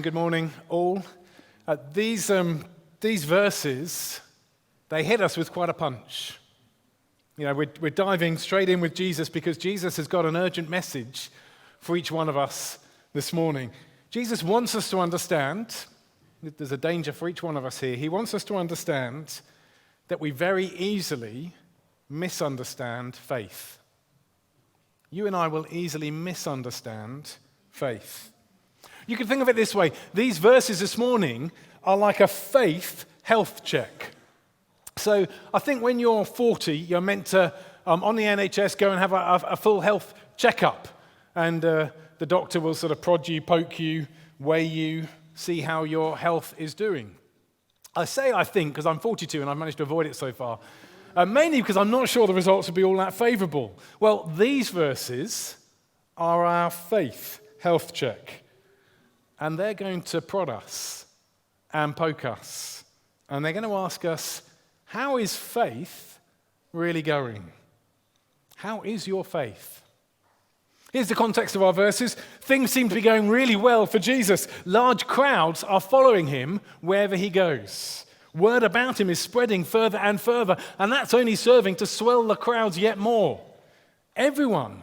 Good morning, all. These verses, they hit us with quite a punch. You know, we're diving straight in with Jesus because Jesus has got an urgent message for each one of us this morning. Jesus wants us to understand, there's a danger for each one of us here, he wants us to understand that we very easily misunderstand faith. You and I will easily misunderstand faith. You can think of it this way. These verses this morning are like a faith health check. So I think when you're 40, you're meant to, on the NHS, go and have a full health checkup. And the doctor will sort of prod you, poke you, weigh you, see how your health is doing. I say I think because I'm 42 and I've managed to avoid it so far. Mainly because I'm not sure the results will be all that favourable. Well, these verses are our faith health check. And they're going to prod us and poke us. And they're going to ask us, how is faith really going? How is your faith? Here's the context of our verses. Things seem to be going really well for Jesus. Large crowds are following him wherever he goes. Word about him is spreading further and further, and that's only serving to swell the crowds yet more. Everyone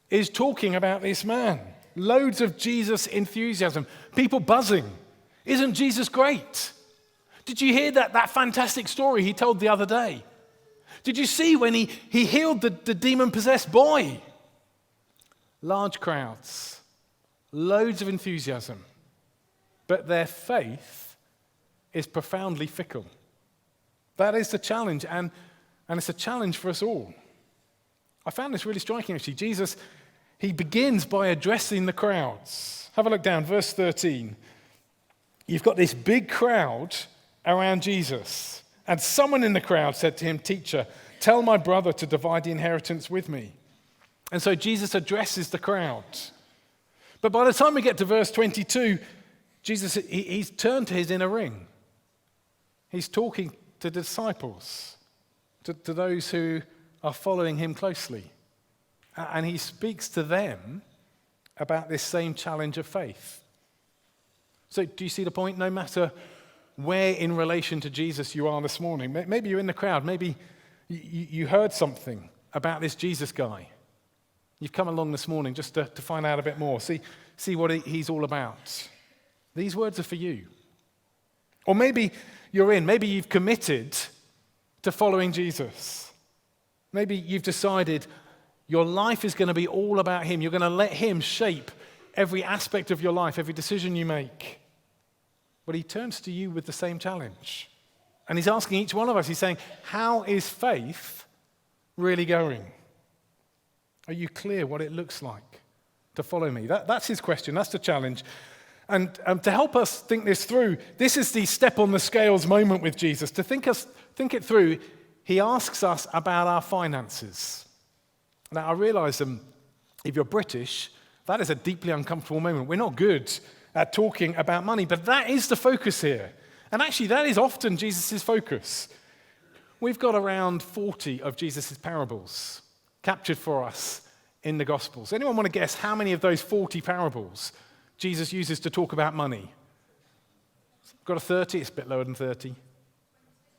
is talking about this man. Loads of Jesus enthusiasm. People buzzing. Isn't Jesus great? Did you hear that fantastic story he told the other day? Did you see when he healed the demon-possessed boy? Large crowds. Loads of enthusiasm. But their faith is profoundly fickle. That is the challenge, and it's a challenge for us all. I found this really striking, actually. Jesus, he begins by addressing the crowds. Have a look down, verse 13. You've got this big crowd around Jesus. And someone in the crowd said to him, "Teacher, tell my brother to divide the inheritance with me." And so Jesus addresses the crowd. But by the time we get to verse 22, Jesus, he's turned to his inner ring. He's talking to the disciples, to those who are following him closely. And he speaks to them about this same challenge of faith. So do you see the point? No matter where in relation to Jesus you are this morning, maybe you're in the crowd, maybe you heard something about this Jesus guy. You've come along this morning just to find out a bit more, see what he's all about. These words are for you. Or maybe maybe you've committed to following Jesus. Maybe you've decided your life is going to be all about him. You're going to let him shape every aspect of your life, every decision you make. But he turns to you with the same challenge. And he's asking each one of us, he's saying, how is faith really going? Are you clear what it looks like to follow me? That's his question, that's the challenge. And to help us think this through, this is the step on the scales moment with Jesus. To think it through, he asks us about our finances. Now, I realize if you're British, that is a deeply uncomfortable moment. We're not good at talking about money, but that is the focus here. And actually, that is often Jesus' focus. We've got around 40 of Jesus' parables captured for us in the Gospels. Anyone want to guess how many of those 40 parables Jesus uses to talk about money? Got a 30? It's a bit lower than 30.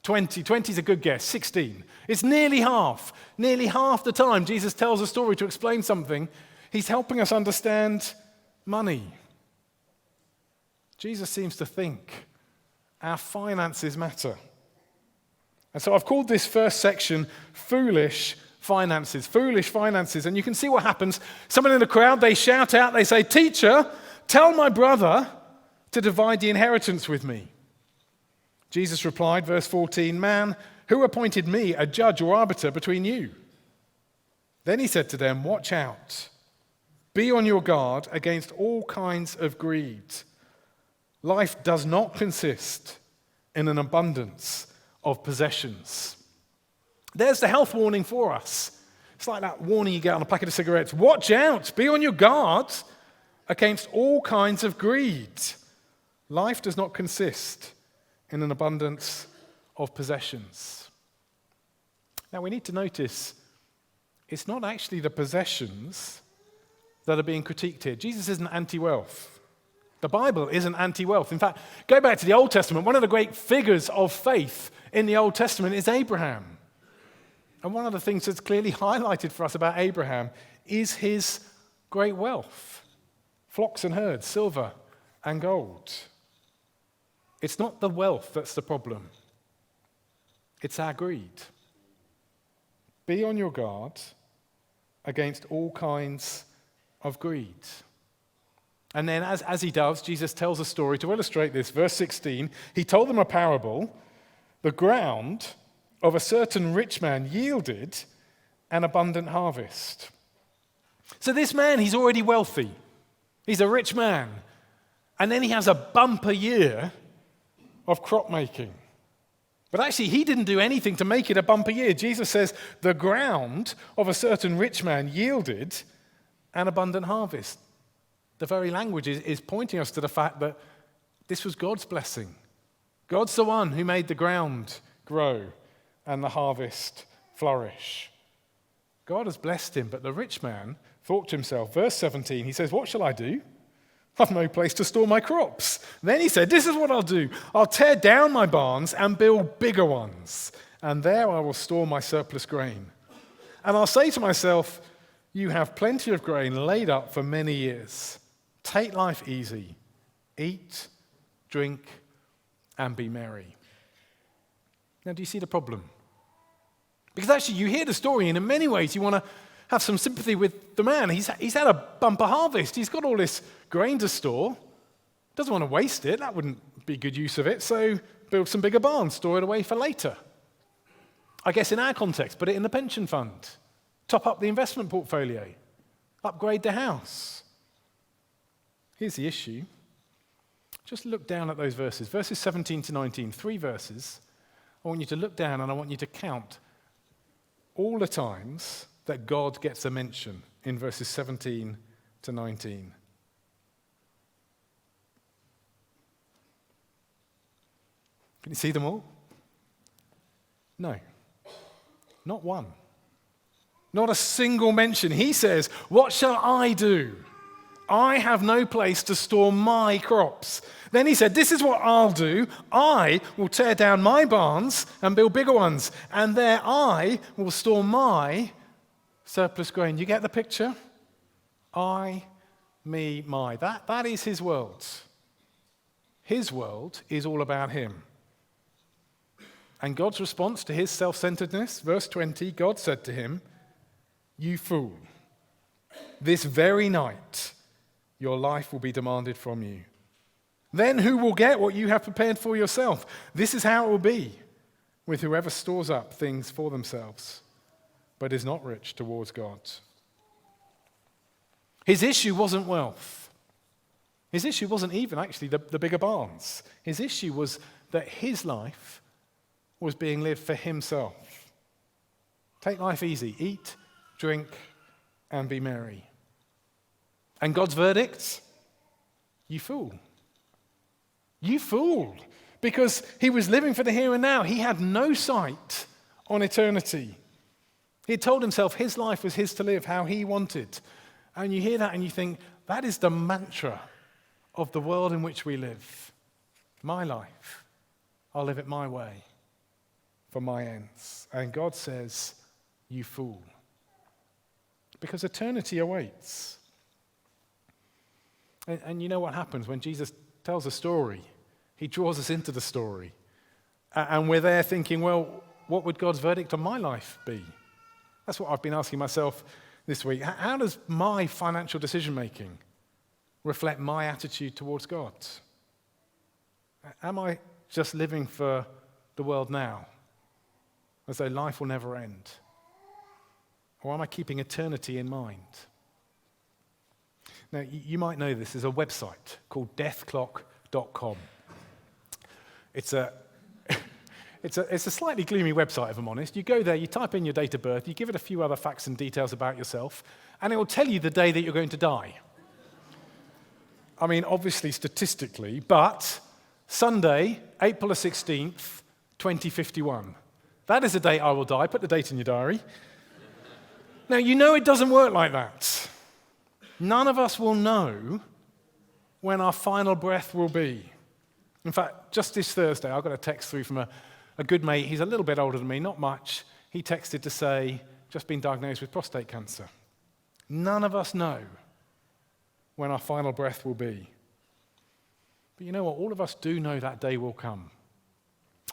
20 is a good guess. 16. It's nearly half. Nearly half the time Jesus tells a story to explain something, he's helping us understand money. Jesus seems to think our finances matter. And so I've called this first section Foolish Finances. Foolish Finances. And you can see what happens. Someone in the crowd, they shout out, they say, "Teacher, tell my brother to divide the inheritance with me." Jesus replied, verse 14, "Man, who appointed me a judge or arbiter between you?" Then he said to them, "Watch out. Be on your guard against all kinds of greed. Life does not consist in an abundance of possessions." There's the health warning for us. It's like that warning you get on a packet of cigarettes. Watch out. Be on your guard against all kinds of greed. Life does not consist in an abundance of possessions. Now we need to notice it's not actually the possessions that are being critiqued here. Jesus isn't anti-wealth. The Bible isn't anti-wealth. In fact, go back to the Old Testament. One of the great figures of faith in the Old Testament is Abraham. And one of the things that's clearly highlighted for us about Abraham is his great wealth. Flocks and herds, silver and gold. It's not the wealth that's the problem. It's our greed. Be on your guard against all kinds of greed. And then as he does, Jesus tells a story to illustrate this. Verse 16, he told them a parable. The ground of a certain rich man yielded an abundant harvest. So this man, he's already wealthy. He's a rich man. And then he has a bumper year of crop making. But actually, he didn't do anything to make it a bumper year. Jesus says, the ground of a certain rich man yielded an abundant harvest. The very language is pointing us to the fact that this was God's blessing. God's the one who made the ground grow and the harvest flourish. God has blessed him, but the rich man thought to himself, verse 17, he says, what shall I do? I've no place to store my crops. Then he said, this is what I'll do. I'll tear down my barns and build bigger ones, and there I will store my surplus grain. And I'll say to myself, you have plenty of grain laid up for many years. Take life easy. Eat, drink, and be merry. Now, do you see the problem? Because actually, you hear the story, and in many ways, you want to have some sympathy with the man. He's had a bumper harvest. He's got all this grain to store. Doesn't want to waste it. That wouldn't be good use of it. So build some bigger barns, store it away for later. I guess in our context, put it in the pension fund. Top up the investment portfolio. Upgrade the house. Here's the issue. Just look down at those verses. Verses 17 to 19, 3 verses. I want you to look down and I want you to count all the times that God gets a mention in verses 17 to 19. Can you see them all? No. Not one. Not a single mention. He says, what shall I do? I have no place to store my crops. Then he said, this is what I'll do. I will tear down my barns and build bigger ones, and there I will store my surplus grain. You get the picture? I, me, my. That is his world. His world is all about him. And God's response to his self-centeredness, verse 20, God said to him, you fool, this very night your life will be demanded from you. Then who will get what you have prepared for yourself? This is how it will be with whoever stores up things for themselves, but is not rich towards God. His issue wasn't wealth. His issue wasn't even actually the bigger barns. His issue was that his life was being lived for himself. Take life easy. Eat, drink, and be merry. And God's verdict? You fool. You fool. Because he was living for the here and now. He had no sight on eternity. He had told himself his life was his to live how he wanted. And you hear that and you think, that is the mantra of the world in which we live. My life. I'll live it my way for my ends. And God says, you fool. Because eternity awaits. And you know what happens when Jesus tells a story? He draws us into the story. And we're there thinking, well, what would God's verdict on my life be? That's what I've been asking myself this week. How does my financial decision-making reflect my attitude towards God? Am I just living for the world now, as though life will never end? Or am I keeping eternity in mind? Now, you might know this. There's a website called deathclock.com. It's a slightly gloomy website, if I'm honest. You go there, you type in your date of birth, you give it a few other facts and details about yourself, and it will tell you the day that you're going to die. I mean, obviously statistically, but Sunday, April the 16th, 2051. That is the date I will die. Put the date in your diary. Now, you know it doesn't work like that. None of us will know when our final breath will be. In fact, just this Thursday, I got a text through from a good mate. He's a little bit older than me, not much. He texted to say, just been diagnosed with prostate cancer. None of us know when our final breath will be. But you know what? All of us do know that day will come.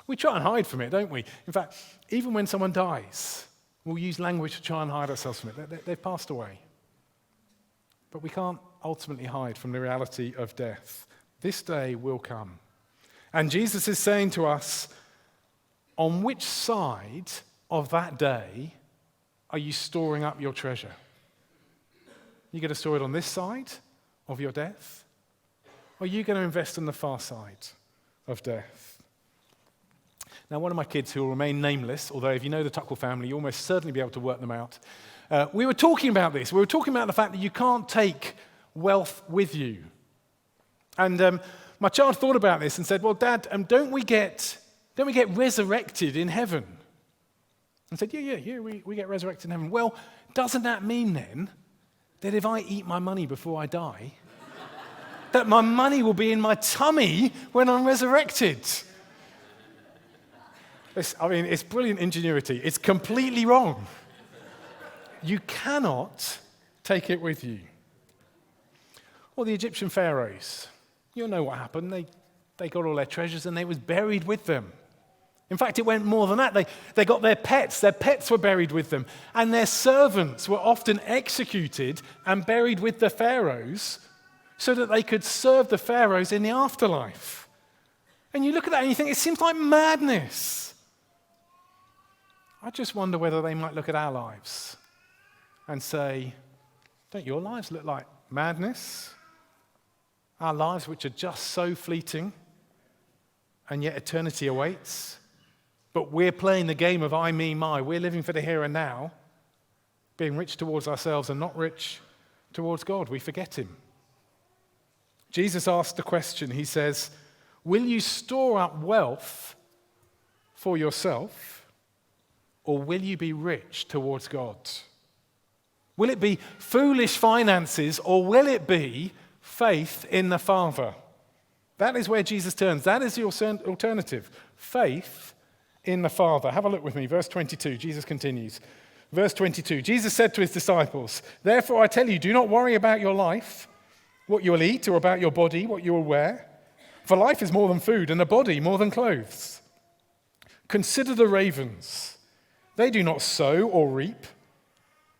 We try and hide from it, don't we? In fact, even when someone dies, we'll use language to try and hide ourselves from it. They've passed away. But we can't ultimately hide from the reality of death. This day will come. And Jesus is saying to us, on which side of that day are you storing up your treasure? You going to store it on this side of your death? Or are you going to invest in the far side of death? Now, one of my kids who will remain nameless, although if you know the Tuckwell family, you'll almost certainly be able to work them out. We were talking about this. We were talking about the fact that you can't take wealth with you. And my child thought about this and said, well, Dad, don't we get resurrected in heaven? And said, yeah, we get resurrected in heaven. Well, doesn't that mean then that if I eat my money before I die, that my money will be in my tummy when I'm resurrected? It's brilliant ingenuity. It's completely wrong. You cannot take it with you. Or the Egyptian pharaohs. You'll know what happened. They got all their treasures and they was buried with them. In fact, it went more than that. They got their pets. Their pets were buried with them. And their servants were often executed and buried with the pharaohs so that they could serve the pharaohs in the afterlife. And you look at that and you think, it seems like madness. I just wonder whether they might look at our lives and say, don't your lives look like madness? Our lives, which are just so fleeting, and yet eternity awaits. But we're playing the game of I, me, my. We're living for the here and now, being rich towards ourselves and not rich towards God. We forget him. Jesus asked the question, he says, will you store up wealth for yourself, or will you be rich towards God? Will it be foolish finances, or will it be faith in the Father? That is where Jesus turns. That is the alternative. Faith in the Father. Have a look with me. Verse 22, Jesus continues. Verse 22, Jesus said to his disciples, therefore I tell you, do not worry about your life, what you will eat, or about your body, what you will wear. For life is more than food, and the body more than clothes. Consider the ravens. They do not sow or reap.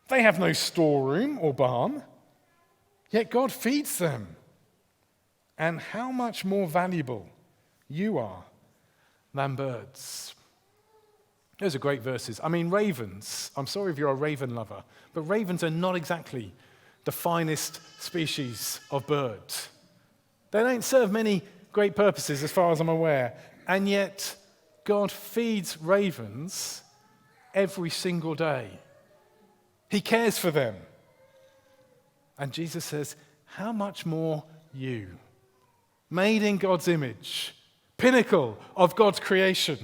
They have no storeroom or barn, yet God feeds them. And how much more valuable you are than birds. Those are great verses. Ravens, I'm sorry if you're a raven lover, but ravens are not exactly the finest species of bird. They don't serve many great purposes as far as I'm aware, and yet God feeds ravens every single day. He cares for them. And Jesus says, how much more you, made in God's image, pinnacle of God's creation,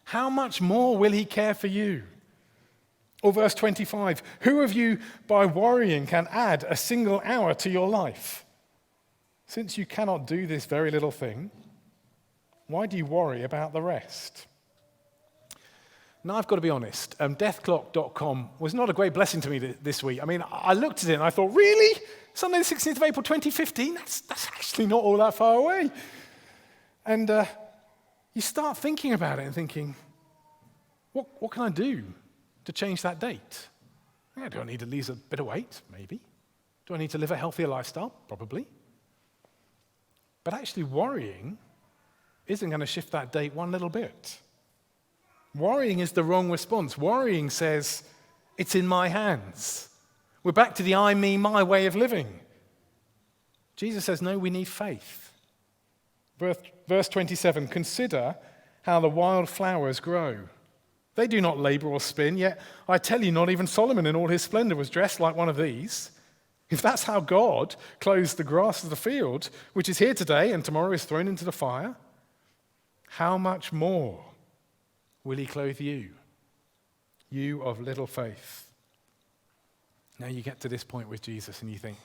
how much more will he care for you? Or verse 25, who of you by worrying can add a single hour to your life? Since you cannot do this very little thing, why do you worry about the rest? Now, I've got to be honest, deathclock.com was not a great blessing to me this week. I looked at it and I thought, really? Sunday the 16th of April 2015? That's actually not all that far away. And you start thinking about it and thinking, what can I do to change that date? Yeah, do I need to lose a bit of weight? Maybe. Do I need to live a healthier lifestyle? Probably. But actually worrying isn't going to shift that date one little bit. Worrying is the wrong response. Worrying says, it's in my hands. We're back to the I, me, my way of living. Jesus says, no, we need faith. Verse 27, consider how the wild flowers grow. They do not labor or spin, yet I tell you, not even Solomon in all his splendor was dressed like one of these. If that's how God clothes the grass of the field, which is here today and tomorrow is thrown into the fire, how much more will he clothe you, you of little faith? Now you get to this point with Jesus and you think,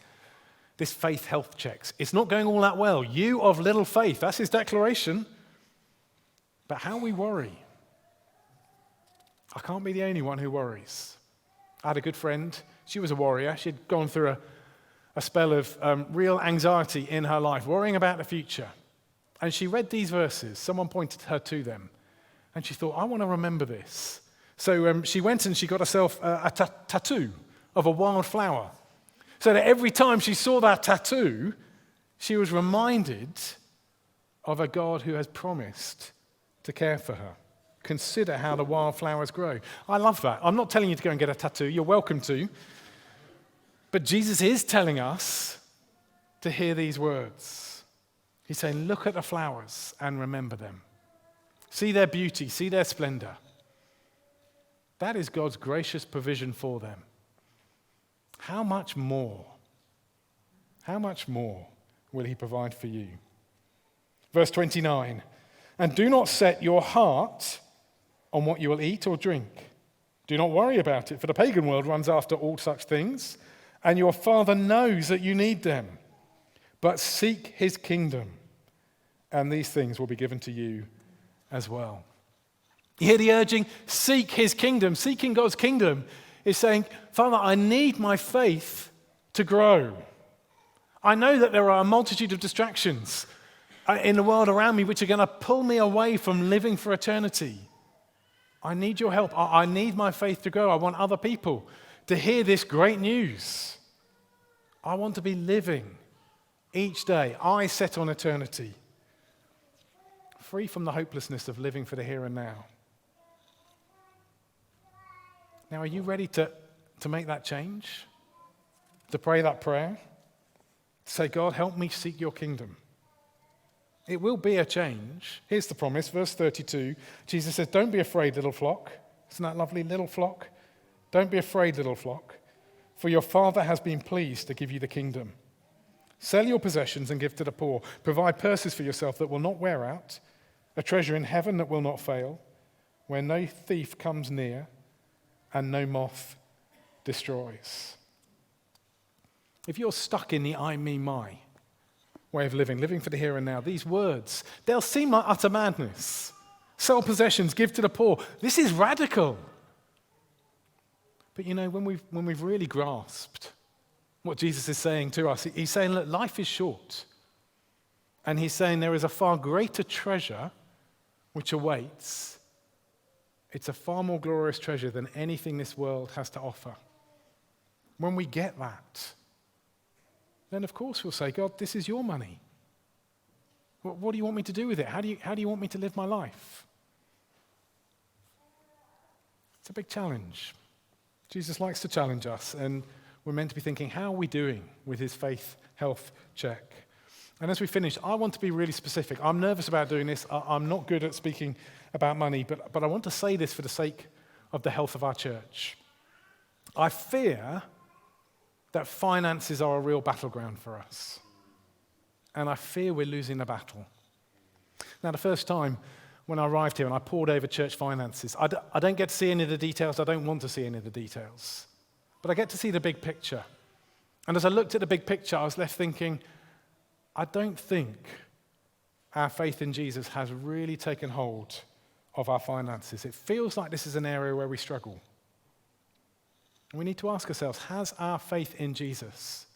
this faith health checks. It's not going all that well. You of little faith, that's his declaration. But how we worry. I can't be the only one who worries. I had a good friend. She was a warrior. She'd gone through a spell of real anxiety in her life, worrying about the future. And she read these verses. Someone pointed her to them. And she thought, I want to remember this. So she went and she got herself a tattoo of a wild flower. So that every time she saw that tattoo, she was reminded of a God who has promised to care for her. Consider how the wildflowers grow. I love that. I'm not telling you to go and get a tattoo. You're welcome to. But Jesus is telling us to hear these words. He's saying, look at the flowers and remember them. See their beauty, see their splendor. That is God's gracious provision for them. How much more will he provide for you? Verse 29, and do not set your heart on what you will eat or drink. Do not worry about it, for the pagan world runs after all such things, and your Father knows that you need them. But seek his kingdom, and these things will be given to you as well. You hear the urging? Seek his kingdom. Seeking God's kingdom is saying, Father, I need my faith to grow. I know that there are a multitude of distractions in the world around me which are going to pull me away from living for eternity. I need your help. I need my faith to grow. I want other people to hear this great news. I want to be living each day, eyes set on eternity, free from the hopelessness of living for the here and now. Now, are you ready to make that change? To pray that prayer? To say, God, help me seek your kingdom. It will be a change. Here's the promise, verse 32. Jesus says, don't be afraid, little flock. Isn't that lovely, little flock? Don't be afraid, little flock, for your Father has been pleased to give you the kingdom. Sell your possessions and give to the poor. Provide purses for yourself that will not wear out, a treasure in heaven that will not fail, where no thief comes near and no moth destroys. If you're stuck in the I, me, my way of living for the here and now, these words, they'll seem like utter madness. Sell possessions, give to the poor. This is radical. But you know, when we've really grasped what Jesus is saying to us, he's saying, look, life is short. And he's saying there is a far greater treasure which awaits. It's a far more glorious treasure than anything this world has to offer. When we get that, then of course we'll say, God, this is your money. What do you want me to do with it? How do you want me to live my life? It's a big challenge. Jesus likes to challenge us, and we're meant to be thinking, how are we doing with his faith health check? And as we finish, I want to be really specific. I'm nervous about doing this. I'm not good at speaking about money, but I want to say this for the sake of the health of our church. I fear that finances are a real battleground for us. And I fear we're losing the battle. Now, the first time when I arrived here and I pored over church finances, I don't get to see any of the details. I don't want to see any of the details. But I get to see the big picture. And as I looked at the big picture, I was left thinking, I don't think our faith in Jesus has really taken hold of our finances. It feels like this is an area where we struggle. And we need to ask ourselves, has our faith in Jesus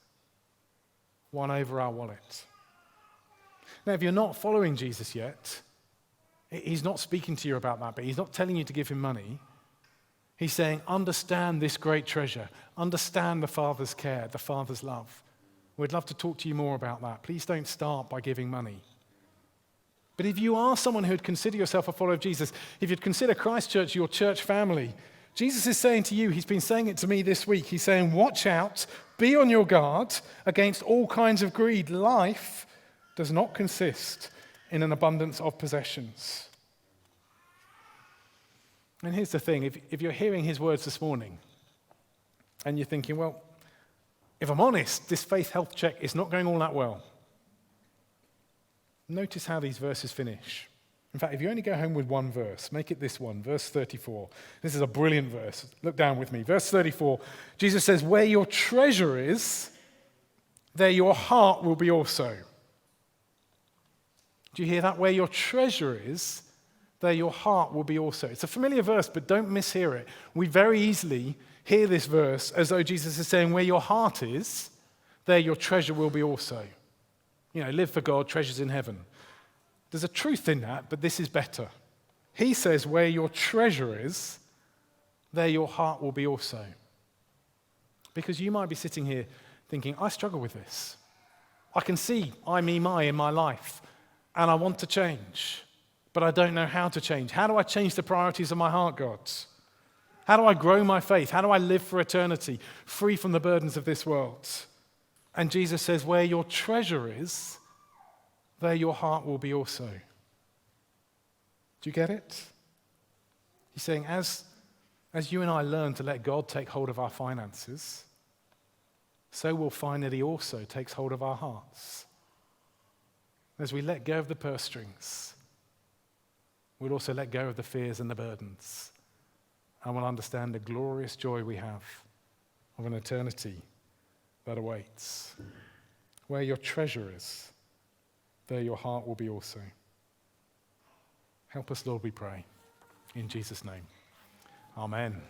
won over our wallet? Now, if you're not following Jesus yet, he's not speaking to you about that, but he's not telling you to give him money. He's saying, understand this great treasure. Understand the Father's care, the Father's love. We'd love to talk to you more about that. Please don't start by giving money. But if you are someone who would consider yourself a follower of Jesus, if you'd consider Christ Church your church family, Jesus is saying to you, he's been saying it to me this week, he's saying, watch out, be on your guard against all kinds of greed. Life does not consist in an abundance of possessions. And here's the thing, if you're hearing his words this morning and you're thinking, well, if I'm honest, this faith health check is not going all that well. Notice how these verses finish. In fact, if you only go home with one verse, make it this one, verse 34. This is a brilliant verse. Look down with me. Verse 34, Jesus says, where your treasure is, there your heart will be also. Do you hear that? Where your treasure is, there your heart will be also. It's a familiar verse, but don't mishear it. We very easily hear this verse as though Jesus is saying, where your heart is, there your treasure will be also. Live for God, treasures in heaven. There's a truth in that, but this is better. He says, where your treasure is, there your heart will be also. Because you might be sitting here thinking, I struggle with this. I can see I, me, my in my life, and I want to change, but I don't know how to change. How do I change the priorities of my heart, God? How do I grow my faith? How do I live for eternity, free from the burdens of this world? And Jesus says, where your treasure is, there your heart will be also. Do you get it? He's saying, as you and I learn to let God take hold of our finances, so we'll find that he also takes hold of our hearts. As we let go of the purse strings, we'll also let go of the fears and the burdens, and we'll understand the glorious joy we have of an eternity that awaits. Where your treasure is, there your heart will be also. Help us, Lord, we pray. In Jesus' name, amen.